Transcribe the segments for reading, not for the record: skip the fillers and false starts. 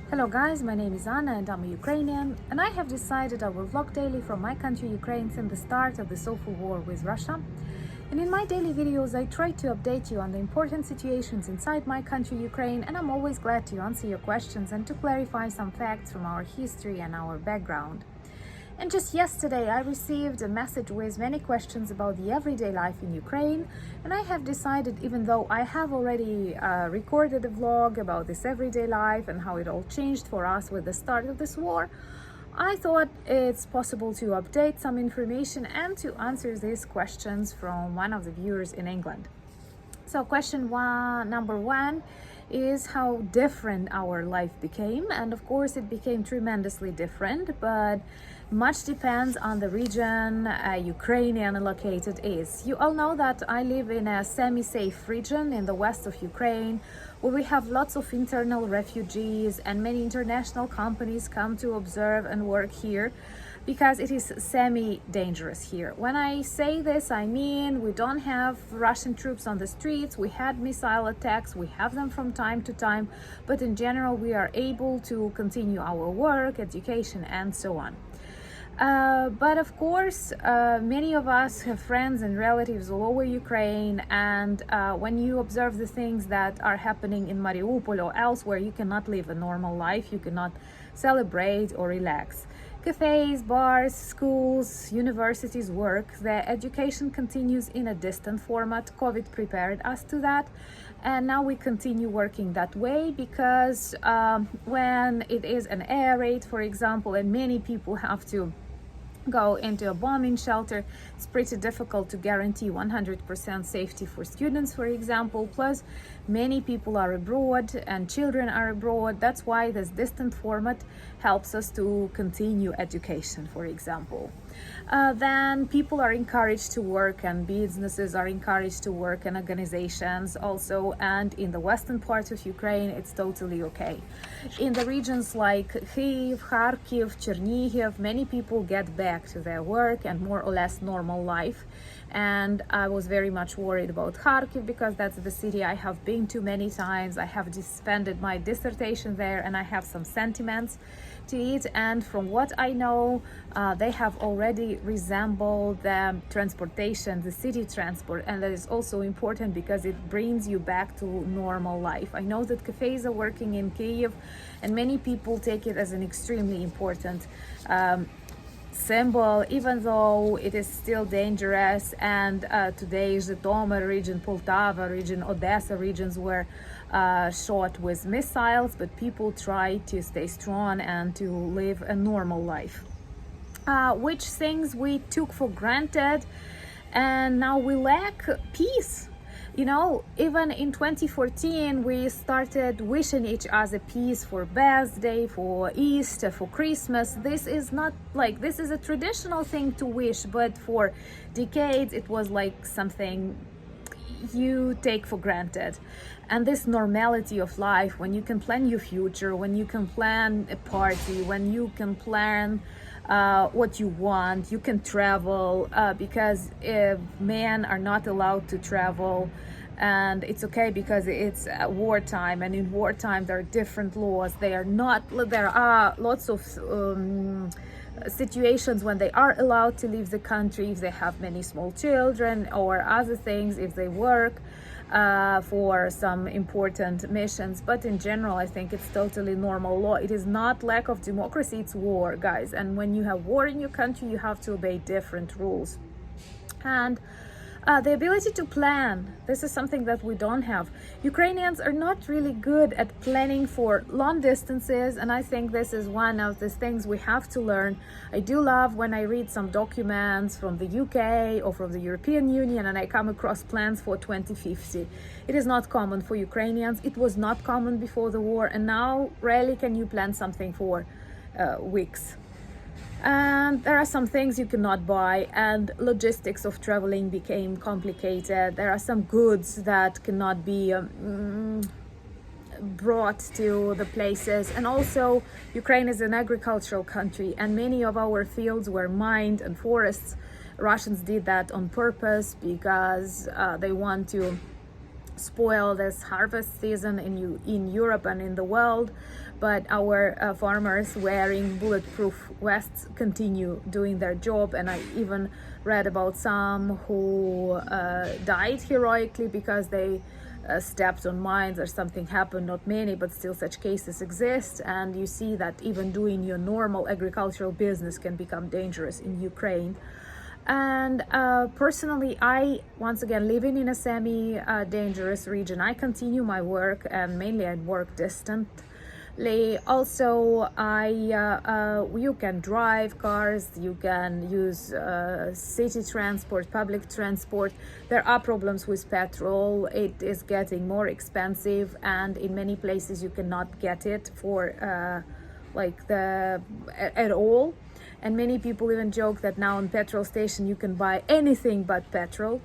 Hello guys, my name is Anna and I'm a Ukrainian, and I have decided I will vlog daily from my country Ukraine since the start of this awful war with Russia. And in my daily videos I try to update you on the important situations inside my country Ukraine, and I'm always glad to answer your questions and to clarify some facts from our history and our background. And just yesterday I received a message with many questions about the everyday life in Ukraine, and I have decided, even though I have already recorded a vlog about this everyday life and how it all changed for us with the start of this war, I thought it's possible to update some information and to answer these questions from one of the viewers in England. So number one is how different our life became, and of course it became tremendously different, but much depends on the region Ukrainian located is. You all know that I live in a semi-safe region in the west of Ukraine, where we have lots of internal refugees and many international companies come to observe and work here, because it is semi-dangerous here. When I say this, I mean we don't have Russian troops on the streets. We had missile attacks, we have them from time to time, but in general we are able to continue our work, education, and so on. But of course, many of us have friends and relatives all over Ukraine, and when you observe the things that are happening in Mariupol or elsewhere, you cannot live a normal life, you cannot celebrate or relax. Cafes, bars, schools, universities work. The education continues in a distant format. COVID prepared us to that, and now we continue working that way, because when it is an air raid, for example, and many people have to go into a bombing shelter, it's pretty difficult to guarantee 100% safety for students, for example. Plus, many people are abroad and children are abroad. That's why this distant format helps us to continue education, for example. Then people are encouraged to work, and businesses are encouraged to work, and organizations also. And in the western part of Ukraine, it's totally okay. In the regions like Kyiv, Kharkiv, Chernihiv, many people get back to their work and more or less normal life. And I was very much worried about Kharkiv, because that's the city I have been to many times. I have defended my dissertation there, and I have some sentiments to it. And from what I know, they have already resembled the transportation, the city transport, and that is also important because it brings you back to normal life. I know that cafes are working in Kyiv, and many people take it as an extremely important symbol, even though it is still dangerous. And today Zhytomyr region, Poltava region, Odessa regions were shot with missiles, but people try to stay strong and to live a normal life. Which things we took for granted, and now we lack peace. You know, even in 2014, we started wishing each other peace for birthday, for Easter, for Christmas. This is not like, this is a traditional thing to wish, but for decades, it was like something you take for granted. And this normality of life, when you can plan your future, when you can plan a party, when you can plan what you want, you can travel, because men are not allowed to travel, and it's okay because it's wartime, and in wartime there are different laws. There are lots of situations when they are allowed to leave the country if they have many small children or other things, if they work for some important missions. But in general, I think it's totally normal law. It is not lack of democracy, it's war, guys. And when you have war in your country, you have to obey different rules. And the ability to plan, this is something that we don't have. Ukrainians are not really good at planning for long distances, and I think this is one of the things we have to learn. I do love when I read some documents from the UK or from the European Union and I come across plans for 2050. It is not common for Ukrainians. It was not common before the war, and now rarely can you plan something for weeks. And there are some things you cannot buy, and logistics of traveling became complicated. There are some goods that cannot be brought to the places. And also, Ukraine is an agricultural country, and many of our fields were mined and forests. Russians did that on purpose because they want to spoil this harvest season in Europe and in the world. but our farmers wearing bulletproof vests continue doing their job. And I even read about some who died heroically because they stepped on mines or something happened. Not many, but still such cases exist. And you see that even doing your normal agricultural business can become dangerous in Ukraine. And personally, I, once again, living in a semi-dangerous region, I continue my work, and mainly I work distantly. Also, you can drive cars, you can use city transport, public transport. There are problems with petrol. It is getting more expensive, and in many places you cannot get it for at all. And many people even joke that now in petrol station you can buy anything but petrol.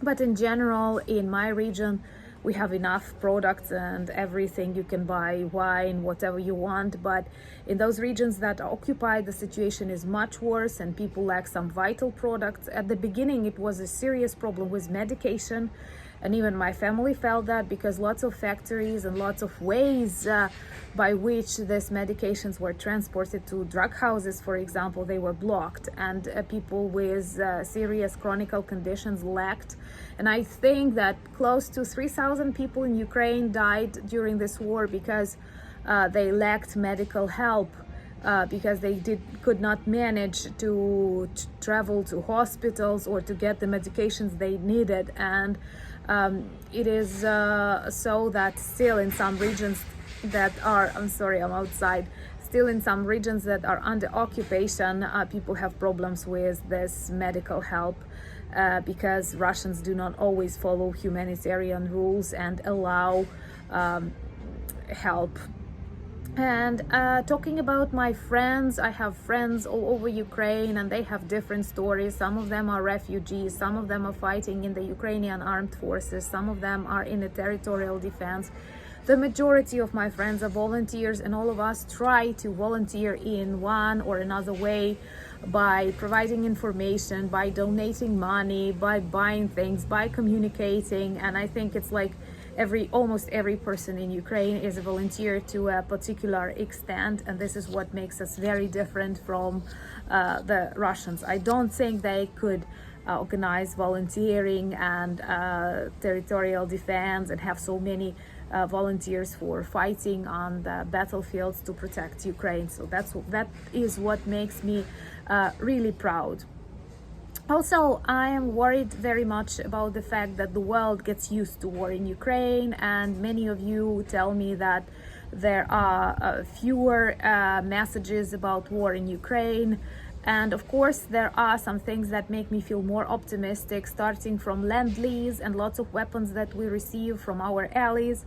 But in general, in my region, we have enough products and everything. You can buy wine, whatever you want. But in those regions that are occupied, the situation is much worse and people lack some vital products. At the beginning, it was a serious problem with medication. And even my family felt that, because lots of factories and lots of ways by which these medications were transported to drug houses, for example, they were blocked, and people with serious chronic conditions lacked. And I think that close to 3,000 people in Ukraine died during this war because they lacked medical help. Because they could not manage to travel to hospitals or to get the medications they needed. And it is so that still in some regions that are, I'm sorry, I'm outside, still in some regions that are under occupation, people have problems with this medical help because Russians do not always follow humanitarian rules and allow help. And talking about my friends, I have friends all over Ukraine, and they have different stories. Some of them are refugees, some of them are fighting in the Ukrainian armed forces, some of them are in the territorial defense. The majority of my friends are volunteers, and all of us try to volunteer in one or another way by providing information, by donating money, by buying things, by communicating. And I think it's like almost every person in Ukraine is a volunteer to a particular extent, and this is what makes us very different from the Russians. I don't think they could organize volunteering and territorial defense and have so many volunteers for fighting on the battlefields to protect Ukraine. So that is what makes me really proud. Also, I am worried very much about the fact that the world gets used to war in Ukraine, and many of you tell me that there are fewer messages about war in Ukraine. And of course, there are some things that make me feel more optimistic, starting from Lend-Lease and lots of weapons that we receive from our allies.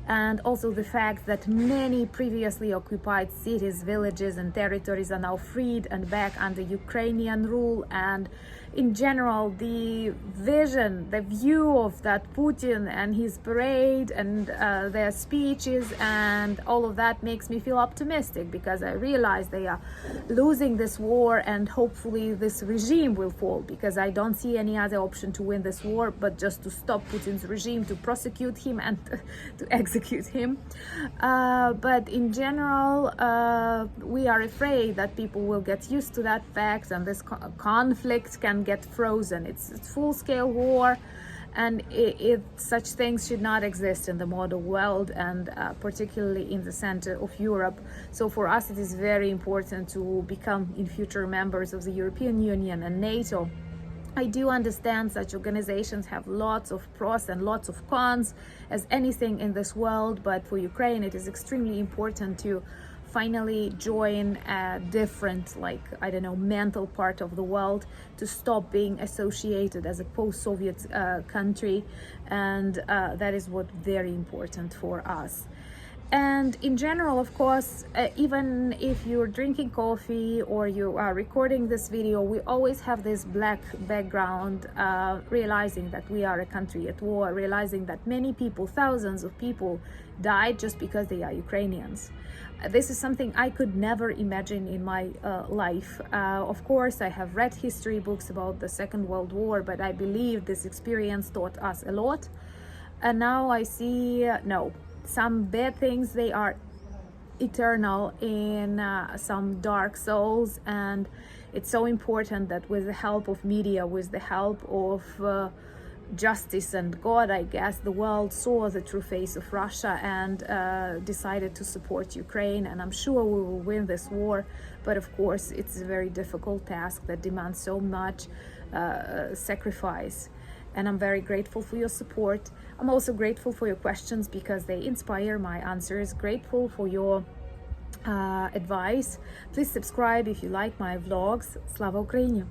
And also the fact that many previously occupied cities, villages and territories are now freed and back under Ukrainian rule. And in general, the view of that Putin and his parade and their speeches and all of that makes me feel optimistic, because I realize they are losing this war, and hopefully this regime will fall, because I don't see any other option to win this war but just to stop Putin's regime, to prosecute him and to execute him. But in general, we are afraid that people will get used to that fact, and this conflict can get frozen. It's full-scale war, and such things should not exist in the modern world, and particularly in the center of Europe. So for us, it is very important to become in future members of the European Union and NATO. I do understand such organizations have lots of pros and lots of cons, as anything in this world, but for Ukraine it is extremely important to finally join a different, mental part of the world, to stop being associated as a post-Soviet country, and that is what very important for us. And in general, of course, even if you're drinking coffee or you are recording this video, we always have this black background, realizing that we are a country at war, realizing that many people, thousands of people, died just because they are Ukrainians. This is something I could never imagine in my life. Of course, I have read history books about the Second World War, but I believe this experience taught us a lot. And now I see, no. Some bad things, they are eternal in some dark souls, and it's so important that with the help of media, with the help of justice and God, I guess, the world saw the true face of Russia and decided to support Ukraine. And I'm sure we will win this war, but of course it's a very difficult task that demands so much sacrifice. And I'm very grateful for your support. I'm also grateful for your questions because they inspire my answers. Grateful for your advice. Please subscribe if you like my vlogs. Slava Ukraini!